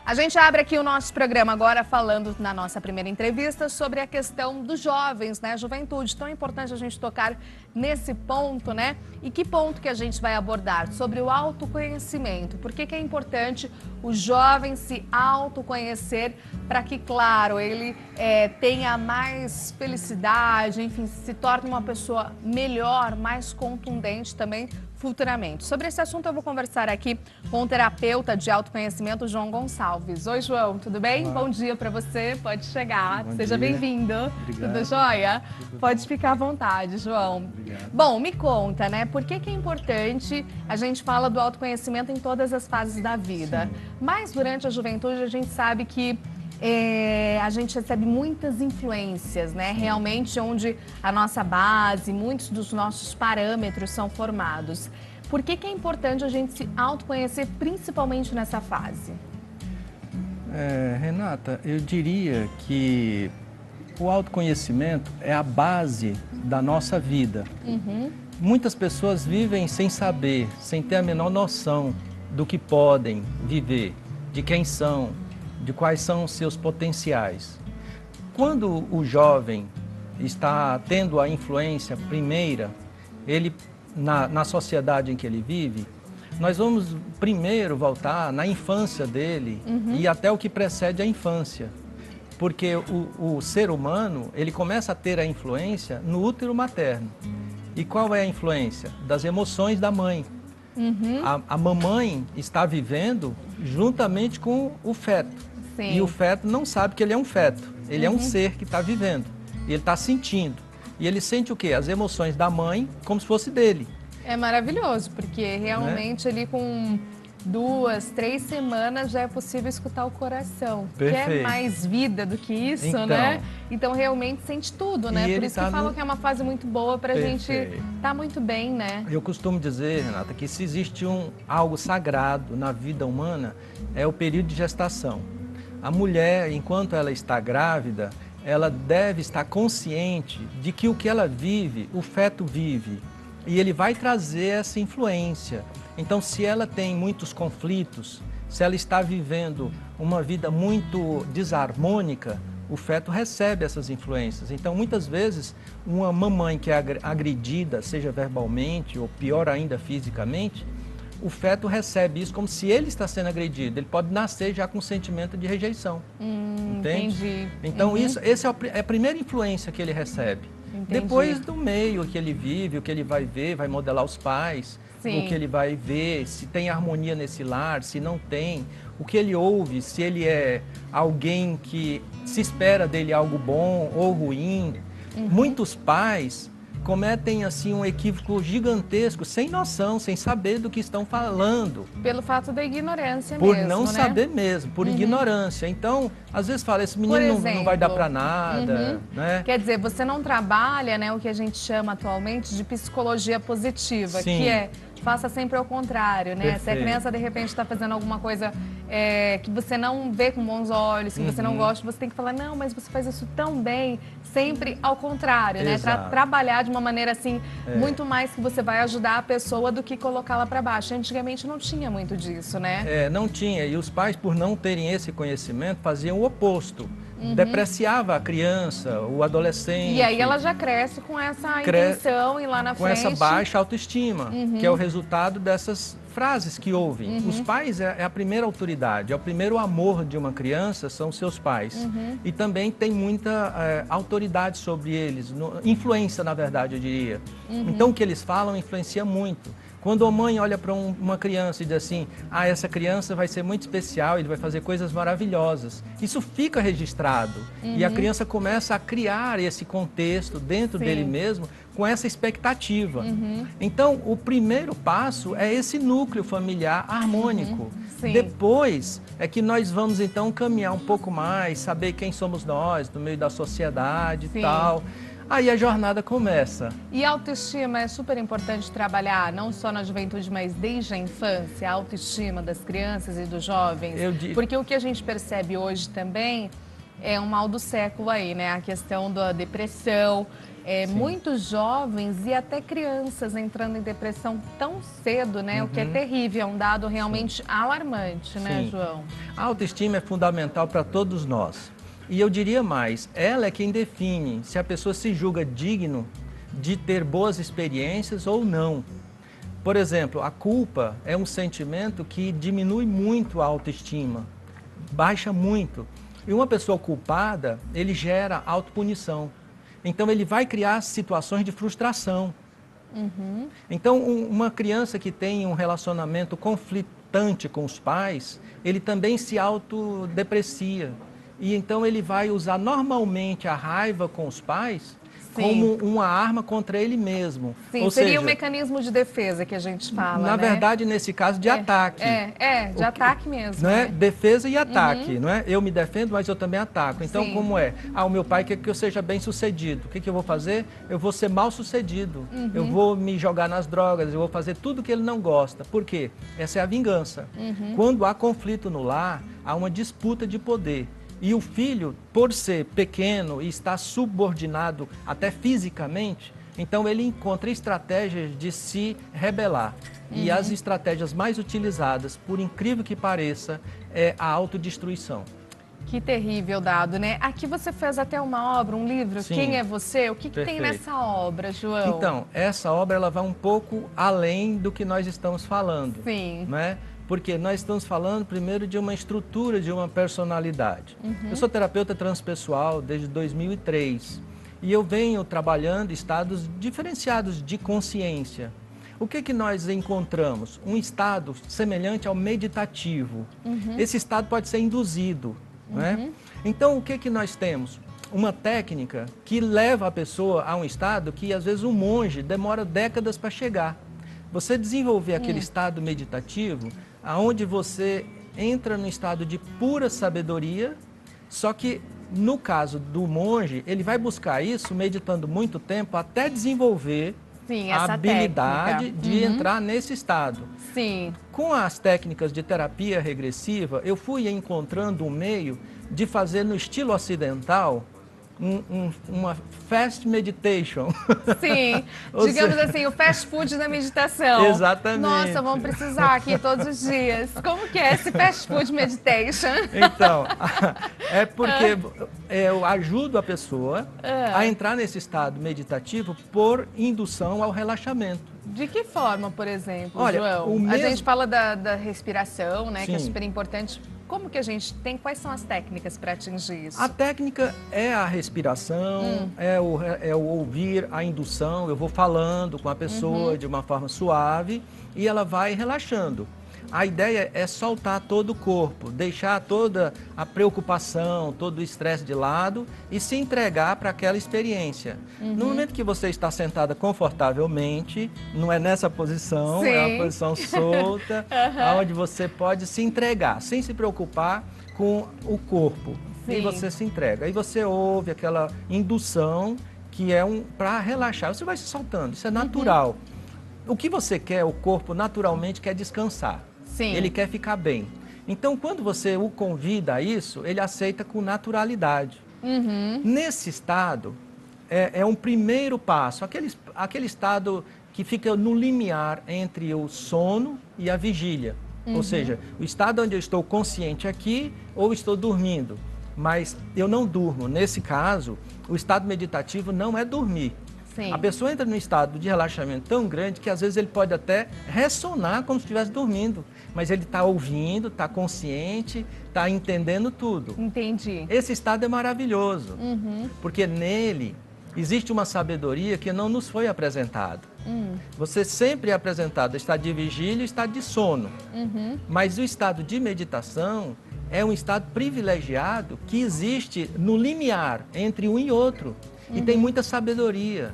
A gente abre aqui o nosso programa agora falando na nossa primeira entrevista sobre a questão dos jovens, né? Juventude. Tão importante a gente tocar nesse ponto, né? E que ponto que a gente vai abordar? Sobre o autoconhecimento. Por que que é importante o jovem se autoconhecer para que, claro, ele tenha mais felicidade, enfim, se torne uma pessoa melhor, mais contundente também futuramente. Sobre esse assunto eu vou conversar aqui com o terapeuta de autoconhecimento, João Gonçalves. Oi, João, tudo bem? Olá. Bom dia para você, pode chegar. Bom Seja dia. bem-vindo. Obrigado. Tudo jóia? Tudo Pode bom. ficar à vontade, João. Obrigado. Bom, me conta, né? Por que que é importante, a gente fala do autoconhecimento em todas as fases da vida, Sim. mas durante a juventude a gente sabe que a gente recebe muitas influências, né? Realmente onde a nossa base, muitos dos nossos parâmetros são formados. Por que que é importante a gente se autoconhecer, principalmente nessa fase? Renata, eu diria que o autoconhecimento é a base da nossa vida. Muitas pessoas vivem sem saber, sem ter a menor noção do que podem viver, de quem são, de quais são os seus potenciais. Quando o jovem está tendo a influência primeira, ele na sociedade em que ele vive, nós vamos primeiro voltar na infância dele e até o que precede a infância. Porque o ser humano, ele começa a ter a influência no útero materno. E qual é a influência? Das emoções da mãe. A mamãe está vivendo juntamente com o feto. Sim. E o feto não sabe que ele é um feto. Ele é um ser que está vivendo. E ele está sentindo. E ele sente o quê? As emoções da mãe como se fosse dele. É maravilhoso, porque realmente ali com 2, 3 semanas já é possível escutar o coração. Perfeito. Quer mais vida do que isso, Então. né? Então realmente sente tudo, né? E Por ele isso tá que falam no- que é uma fase muito boa pra gente Perfeito. estar muito bem, né? Eu costumo dizer, Renata, que se existe algo sagrado na vida humana, é o período de gestação. A mulher, enquanto ela está grávida, ela deve estar consciente de que o que ela vive, o feto vive. E ele vai trazer essa influência. Então, se ela tem muitos conflitos, se ela está vivendo uma vida muito desarmônica, o feto recebe essas influências. Então, muitas vezes, uma mamãe que é agredida, seja verbalmente ou pior ainda fisicamente, o feto recebe isso como se ele está sendo agredido. Ele pode nascer já com sentimento de rejeição. Entende? Entendi. Então, essa é a primeira influência que ele recebe. Entendi. Depois do meio que ele vive, o que ele vai ver, vai modelar os pais, Sim. o que ele vai ver, se tem harmonia nesse lar, se não tem, o que ele ouve, se ele é alguém que se espera dele algo bom ou ruim. Muitos pais cometem assim um equívoco gigantesco, sem noção, sem saber do que estão falando. Pelo fato da ignorância Por mesmo, não né? saber mesmo, por ignorância. Então, às vezes fala, esse menino não vai dar para nada, né? Quer dizer, você não trabalha, né, o que a gente chama atualmente de psicologia positiva, Sim. que é faça sempre ao contrário, né? Se a Perfeito. criança de repente está fazendo alguma coisa que você não vê com bons olhos, que você não gosta, você tem que falar, não, mas você faz isso tão bem, sempre ao contrário, né? Exato. Trabalhar de uma maneira assim, muito mais que você vai ajudar a pessoa do que colocá-la para baixo. Antigamente não tinha muito disso, né? Não tinha. E os pais, por não terem esse conhecimento, faziam o oposto. Depreciava a criança, o adolescente. E aí ela já cresce com essa intenção e lá na com frente... essa baixa autoestima, que é o resultado dessas frases que ouvem. Os pais é a primeira autoridade, é o primeiro amor de uma criança, são seus pais. E também tem muita autoridade sobre eles, influência, na verdade, eu diria. Então, o que eles falam influencia muito. Quando a mãe olha para uma criança e diz assim, essa criança vai ser muito especial, ele vai fazer coisas maravilhosas. Isso fica registrado. E a criança começa a criar esse contexto dentro dele mesmo, com essa expectativa. Então, o primeiro passo é esse núcleo familiar harmônico. Sim. Depois é que nós vamos, então, caminhar um pouco mais, saber quem somos nós, no meio da sociedade e tal. Aí a jornada começa. E a autoestima é super importante trabalhar, não só na juventude, mas desde a infância, a autoestima das crianças e dos jovens. Porque o que a gente percebe hoje também é um mal do século aí, né? A questão da depressão. Muitos jovens e até crianças entrando em depressão tão cedo, né? O que é terrível, é um dado realmente alarmante, né, João? A autoestima é fundamental para todos nós. E eu diria mais, ela é quem define se a pessoa se julga digno de ter boas experiências ou não. Por exemplo, a culpa é um sentimento que diminui muito a autoestima, baixa muito. E uma pessoa culpada, ele gera autopunição. Então, ele vai criar situações de frustração. Então, uma criança que tem um relacionamento conflitante com os pais, ele também se autodeprecia. E então, ele vai usar normalmente a raiva com os pais como uma arma contra ele mesmo. Sim, ou seria seja, um mecanismo de defesa que a gente fala, na né? verdade, nesse caso, de ataque. De ataque mesmo. Não é? Né? Defesa e ataque, não é? Eu me defendo, mas eu também ataco. Então, como é? O meu pai quer que eu seja bem sucedido. O que eu vou fazer? Eu vou ser mal sucedido. Eu vou me jogar nas drogas, eu vou fazer tudo que ele não gosta. Por quê? Essa é a vingança. Quando há conflito no lar, há uma disputa de poder. E o filho, por ser pequeno e estar subordinado até fisicamente, então ele encontra estratégias de se rebelar. E as estratégias mais utilizadas, por incrível que pareça, é a autodestruição. Que terrível dado, né? Aqui você fez até uma obra, um livro, Sim. Quem é Você? O que tem Perfeito. nessa obra, João? Então, essa obra ela vai um pouco além do que nós estamos falando. Sim. Não é? Porque nós estamos falando primeiro de uma estrutura, de uma personalidade. Eu sou terapeuta transpessoal desde 2003 e eu venho trabalhando estados diferenciados de consciência. O que nós encontramos? Um estado semelhante ao meditativo. Esse estado pode ser induzido. Não é? Então, o que nós temos? Uma técnica que leva a pessoa a um estado que, às vezes, um monge demora décadas para chegar. Você desenvolver aquele estado meditativo, onde você entra no estado de pura sabedoria, só que no caso do monge, ele vai buscar isso meditando muito tempo até desenvolver a habilidade de entrar nesse estado. Sim. Com as técnicas de terapia regressiva, eu fui encontrando um meio de fazer no estilo ocidental uma fast meditation. Sim, digamos assim, o fast food da meditação. Exatamente. Nossa, vamos precisar aqui todos os dias. Como que é esse fast food meditation? Então, é porque eu ajudo a pessoa a entrar nesse estado meditativo por indução ao relaxamento. De que forma, por exemplo, Olha, João? A gente fala da respiração, né, que é super importante. Como que a gente tem, quais são as técnicas para atingir isso? A técnica é a respiração, é o ouvir, a indução. Eu vou falando com a pessoa de uma forma suave e ela vai relaxando. A ideia é soltar todo o corpo, deixar toda a preocupação, todo o estresse de lado e se entregar para aquela experiência. No momento que você está sentada confortavelmente, não é nessa posição, é uma posição solta, onde você pode se entregar, sem se preocupar com o corpo. E você se entrega. Aí você ouve aquela indução que é para relaxar. Você vai se soltando, isso é natural. O que você quer, o corpo naturalmente quer descansar. Ele quer ficar bem. Então, quando você o convida a isso, ele aceita com naturalidade. Nesse estado, é um primeiro passo, aquele estado que fica no limiar entre o sono e a vigília. Ou seja, o estado onde eu estou consciente aqui ou estou dormindo. Mas eu não durmo. Nesse caso, o estado meditativo não é dormir. A pessoa entra num estado de relaxamento tão grande que às vezes ele pode até ressonar como se estivesse dormindo. Mas ele está ouvindo, está consciente, está entendendo tudo. Entendi. Esse estado é maravilhoso, porque nele existe uma sabedoria que não nos foi apresentada. Você sempre é apresentado estado de vigília e estado de sono. Mas o estado de meditação é um estado privilegiado que existe no limiar entre um e outro. E tem muita sabedoria.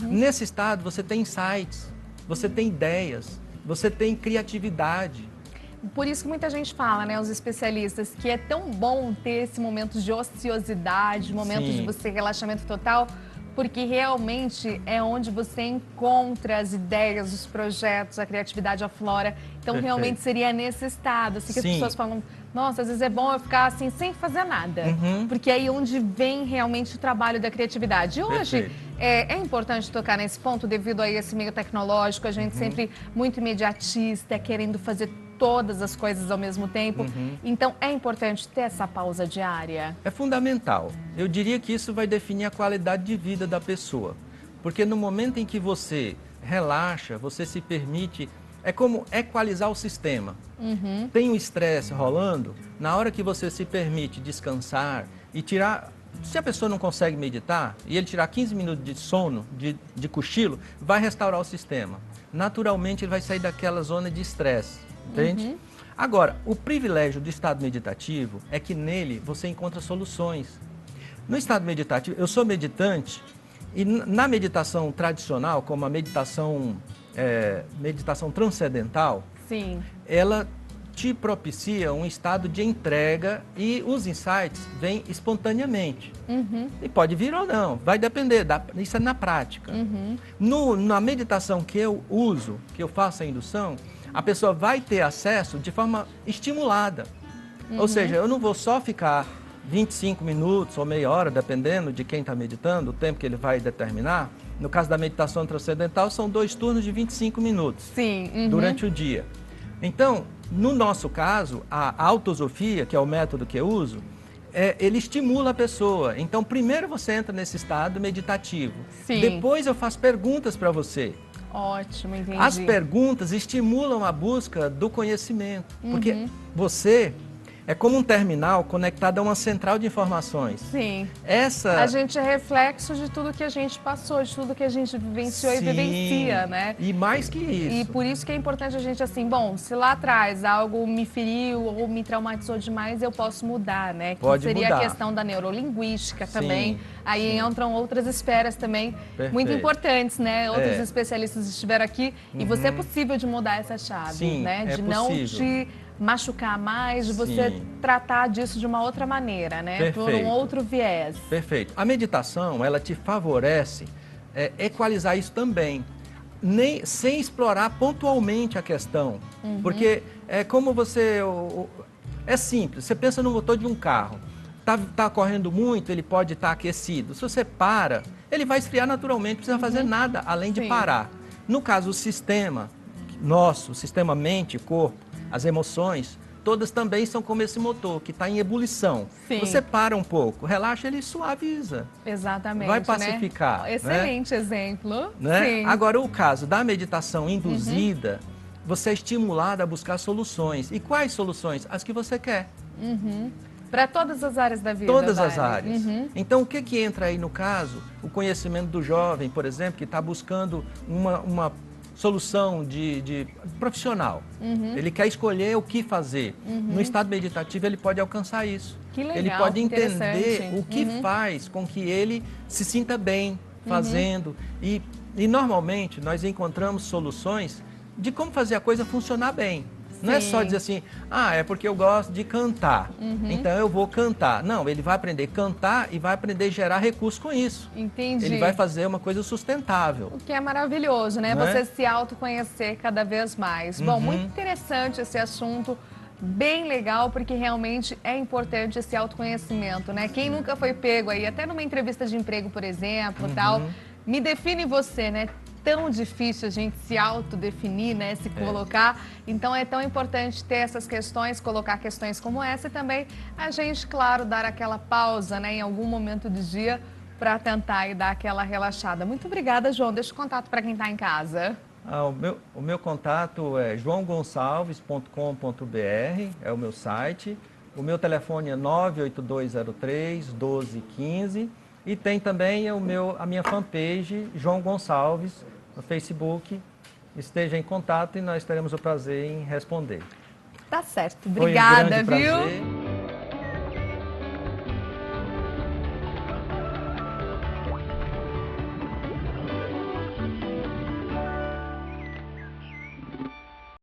Nesse estado você tem insights, você tem ideias, você tem criatividade. Por isso que muita gente fala, né, os especialistas, que é tão bom ter esse momento de ociosidade, momento de você relaxamento total, porque realmente é onde você encontra as ideias, os projetos, a criatividade aflora. Então, realmente seria nesse estado, assim, que as pessoas falam, Nossa, às vezes é bom eu ficar assim, sem fazer nada. Porque aí é onde vem realmente o trabalho da criatividade. E hoje é importante tocar nesse ponto devido a esse meio tecnológico, a gente sempre muito imediatista, querendo fazer todas as coisas ao mesmo tempo. Então, é importante ter essa pausa diária? É fundamental. Eu diria que isso vai definir a qualidade de vida da pessoa. Porque no momento em que você relaxa, você se permite... É como equalizar o sistema. Tem um estresse rolando, na hora que você se permite descansar e tirar... Se a pessoa não consegue meditar e ele tirar 15 minutos de sono, de cochilo, vai restaurar o sistema. Naturalmente ele vai sair daquela zona de estresse, entende? Agora, o privilégio do estado meditativo é que nele você encontra soluções. No estado meditativo, eu sou meditante e na meditação tradicional, como a meditação transcendental, Sim. ela te propicia um estado de entrega e os insights vêm espontaneamente. E pode vir ou não, vai depender, isso é na prática. Na meditação que eu uso, que eu faço a indução, a pessoa vai ter acesso de forma estimulada. Ou seja, eu não vou só ficar 25 minutos ou meia hora, dependendo de quem está meditando, o tempo que ele vai determinar. No caso da meditação transcendental, são 2 turnos de 25 minutos durante o dia. Então, no nosso caso, a autosofia, que é o método que eu uso, ele estimula a pessoa. Então, primeiro você entra nesse estado meditativo. Depois eu faço perguntas para você. Ótimo, entendi. As perguntas estimulam a busca do conhecimento. Porque você é como um terminal conectado a uma central de informações. Sim. A gente é reflexo de tudo que a gente passou, de tudo que a gente vivenciou e vivencia, né? E mais que isso. E por isso que é importante a gente, assim, bom, se lá atrás algo me feriu ou me traumatizou demais, eu posso mudar, né? Que seria a questão da neurolinguística também. Aí entram outras esferas também muito importantes, né? Outros especialistas estiveram aqui e você é possível de mudar essa chave, né? De não te machucar mais, de você tratar disso de uma outra maneira, né? Por um outro viés. Perfeito. A meditação, ela te favorece equalizar isso também, sem explorar pontualmente a questão. Porque é como você... É simples, você pensa no motor de um carro. Tá correndo muito, ele pode estar aquecido. Se você para, ele vai esfriar naturalmente, não precisa fazer nada além de parar. No caso, o sistema nosso, o sistema mente, corpo, as emoções, todas também são como esse motor, que está em ebulição. Você para um pouco, relaxa, ele suaviza. Exatamente. Vai pacificar. Excelente exemplo. Sim. Agora, o caso da meditação induzida, você é estimulado a buscar soluções. E quais soluções? As que você quer. Para todas as áreas da vida. Todas as áreas. Então, o que entra aí no caso? O conhecimento do jovem, por exemplo, que está buscando uma solução de profissional. Ele quer escolher o que fazer. No estado meditativo, ele pode alcançar isso. Que legal, ele pode entender o que faz com que ele se sinta bem fazendo. E normalmente, nós encontramos soluções de como fazer a coisa funcionar bem. Não é só dizer assim, é porque eu gosto de cantar, então eu vou cantar. Não, ele vai aprender a cantar e vai aprender a gerar recursos com isso. Entendi. Ele vai fazer uma coisa sustentável. O que é maravilhoso, né? Você se autoconhecer cada vez mais. Bom, muito interessante esse assunto, bem legal, porque realmente é importante esse autoconhecimento, né? Quem nunca foi pego aí, até numa entrevista de emprego, por exemplo, tal, me define você, né? Tão difícil a gente se autodefinir, né, se colocar. Então é tão importante ter essas questões, colocar questões como essa e também a gente, claro, dar aquela pausa, né, em algum momento do dia para tentar e dar aquela relaxada. Muito obrigada, João. Deixa o contato para quem está em casa. O meu contato é joaogonçalves.com.br, é o meu site. O meu telefone é 98203-1215 e tem também a minha fanpage, João Gonçalves, no Facebook. Esteja em contato e nós teremos o prazer em responder. Tá certo. Obrigada, Foi um grande prazer.